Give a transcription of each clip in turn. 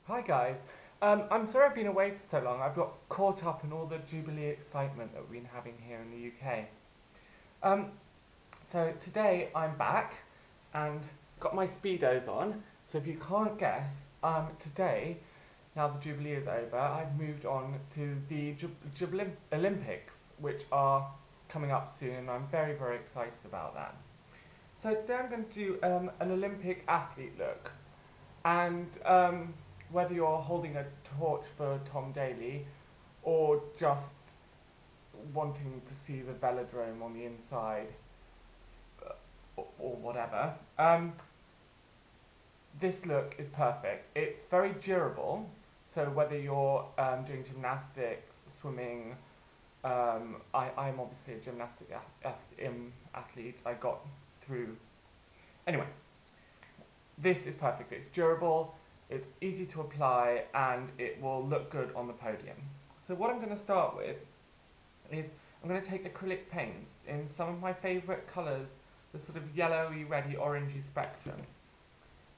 Hi guys. I'm sorry I've been away for so long. I've got caught up in all the Jubilee excitement that we've been having here in the UK. Um, so today I'm back and got my speedos on. So if you can't guess, today, now the Jubilee is over, I've moved on to the Olympics, which are coming up soon. I'm very, very excited about that. So today I'm going to do an Olympic athlete look. And whether you're holding a torch for Tom Daley or just wanting to see the velodrome on the inside or whatever, this look is perfect. It's very durable. So whether you're doing gymnastics, swimming, I'm obviously a gymnastic athlete. I got through. Anyway, this is perfect. It's durable, it's easy to apply, and it will look good on the podium. So what I'm going to start with is I'm going to take acrylic paints in some of my favourite colours, the sort of yellowy, reddy, orangey spectrum.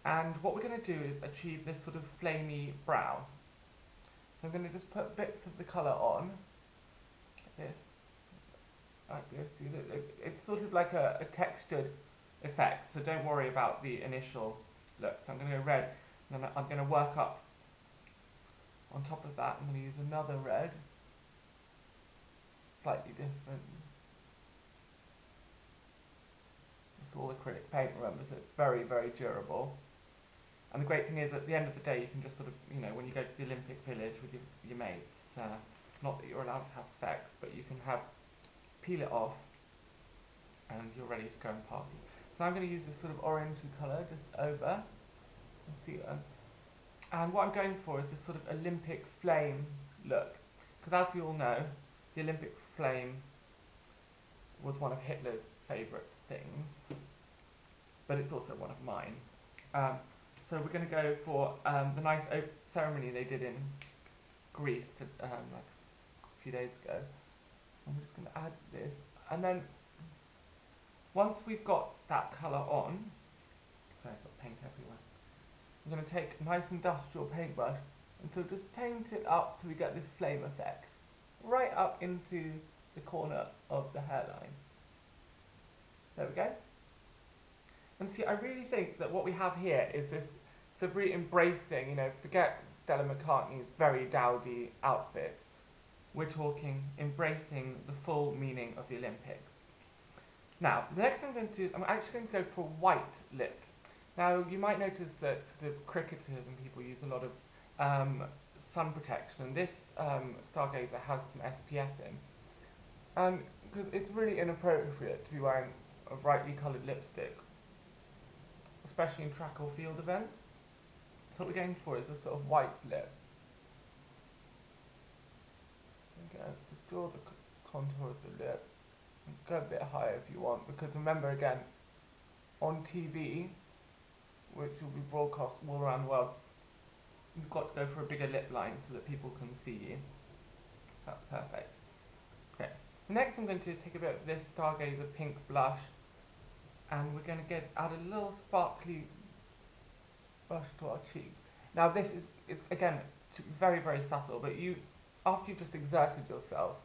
And what we're going to do is achieve this sort of flamey brow. So I'm going to just put bits of the colour on, like this. It's sort of like a textured effect, so don't worry about the initial look. So I'm going to go red, and then I'm going to work up on top of that. I'm going to use another red, slightly different. It's all acrylic paint, remember, so it's very, very durable. And the great thing is, at the end of the day, you can just sort of, when you go to the Olympic Village with your mates, not that you're allowed to have sex, but you can peel it off, and you're ready to go and party. So I'm going to use this sort of orangey colour just over. See, and what I'm going for is this sort of Olympic flame look. Because as we all know, the Olympic flame was one of Hitler's favourite things, but it's also one of mine. So we're going to go for the nice ceremony they did in Greece like a few days ago. I'm just going to add this, and then once we've got that colour on, sorry, I've got paint everywhere. I'm going to take a nice industrial paintbrush and so just paint it up so we get this flame effect right up into the corner of the hairline. There we go. And see, I really think that what we have here is this sort of really embracing, forget Stella McCartney's very dowdy outfit. We're talking embracing the full meaning of the Olympics. Now, the next thing I'm going to do is I'm actually going to go for a white lip. Now, you might notice that sort of cricketers and people use a lot of sun protection, and this stargazer has some SPF in. And because it's really inappropriate to be wearing a brightly coloured lipstick, especially in track or field events. So what we're going for is a sort of white lip. Okay, just draw the contour of the lip. Go a bit higher if you want, because remember again, on TV, which will be broadcast all around the world, you've got to go for a bigger lip line so that people can see you. So that's perfect. Okay. The next thing I'm going to do is take a bit of this Stargazer pink blush, and we're going to add a little sparkly brush to our cheeks. Now this is again very, very subtle, but after you've just exerted yourself,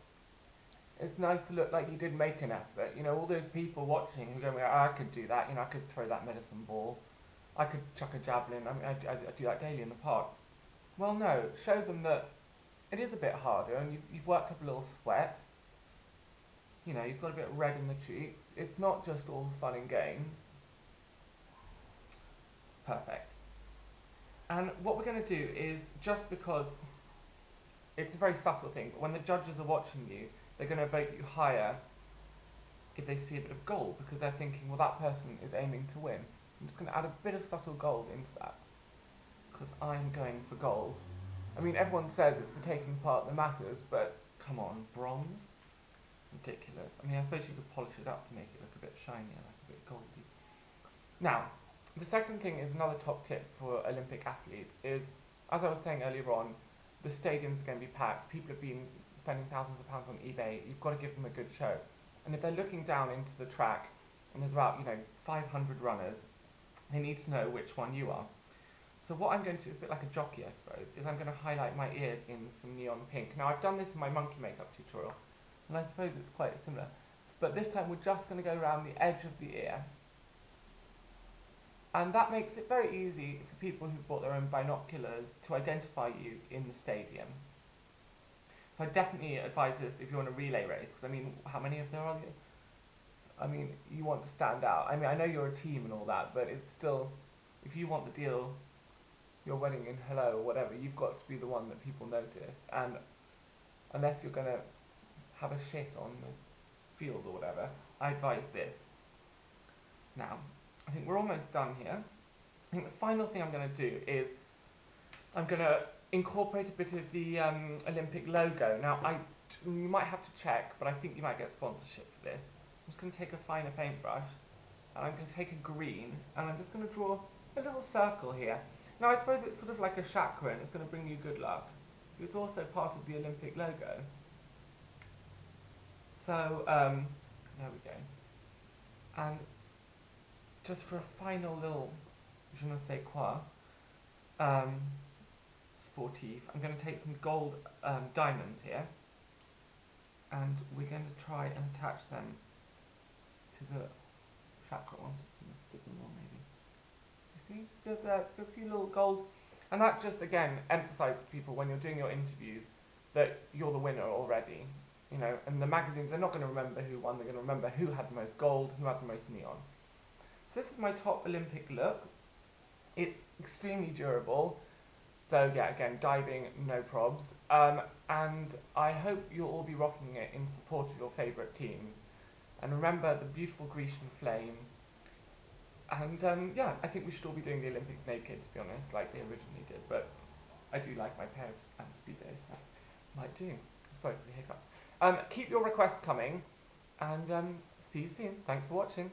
it's nice to look like you did make an effort. All those people watching who go, I could do that, I could throw that medicine ball, I could chuck a javelin, I do that daily in the park. Well, no, show them that it is a bit harder, and you've worked up a little sweat. You've got a bit of red in the cheeks. It's not just all fun and games. Perfect. And what we're going to do is, just because it's a very subtle thing, but when the judges are watching you, they're going to vote you higher if they see a bit of gold, because they're thinking, well, that person is aiming to win. I'm just going to add a bit of subtle gold into that, because I'm going for gold. I mean, everyone says it's the taking part that matters, but come on, bronze? Ridiculous. I mean, I suppose you could polish it up to make it look a bit shinier, like a bit goldy. Now, the second thing is another top tip for Olympic athletes is, as I was saying earlier on, the stadiums are going to be packed. People have been spending thousands of pounds on eBay. You've got to give them a good show. And if they're looking down into the track, and there's about 500 runners, they need to know which one you are. So what I'm going to do is a bit like a jockey, I suppose, is I'm going to highlight my ears in some neon pink. Now I've done this in my monkey makeup tutorial, and I suppose it's quite similar. But this time we're just going to go around the edge of the ear. And that makes it very easy for people who've bought their own binoculars to identify you in the stadium. So I definitely advise this if you're on a relay race, because I mean, how many of there are you? I mean, you want to stand out. I mean, I know you're a team and all that, but it's still, if you want the deal, your wedding in hello or whatever, you've got to be the one that people notice. And unless you're going to have a shit on the field or whatever, I advise this. Now, I think we're almost done here. I think the final thing I'm going to do is I'm going to incorporate a bit of the Olympic logo. Now, you might have to check, but I think you might get sponsorship for this. I'm just going to take a finer paintbrush, and I'm going to take a green, and I'm just going to draw a little circle here. Now, I suppose it's sort of like a chakra, and it's going to bring you good luck. It's also part of the Olympic logo. So, there we go. And just for a final little je ne sais quoi, sportif, I'm going to take some gold diamonds here, and we're going to try and attach them to the chakra one. Just going to stick them on, maybe. You see, just a few little gold, and that just again emphasises to people when you're doing your interviews that you're the winner already. You know, and the magazines, they're not going to remember who won. They're going to remember who had the most gold, who had the most neon. So this is my top Olympic look. It's extremely durable. So yeah, again, diving, no probs. And I hope you'll all be rocking it in support of your favourite teams. And remember the beautiful Grecian flame. And yeah, I think we should all be doing the Olympics naked, to be honest, like they originally did. But I do like my pairs and speedos, so might do. Sorry for the hiccups. Keep your requests coming, and see you soon. Thanks for watching.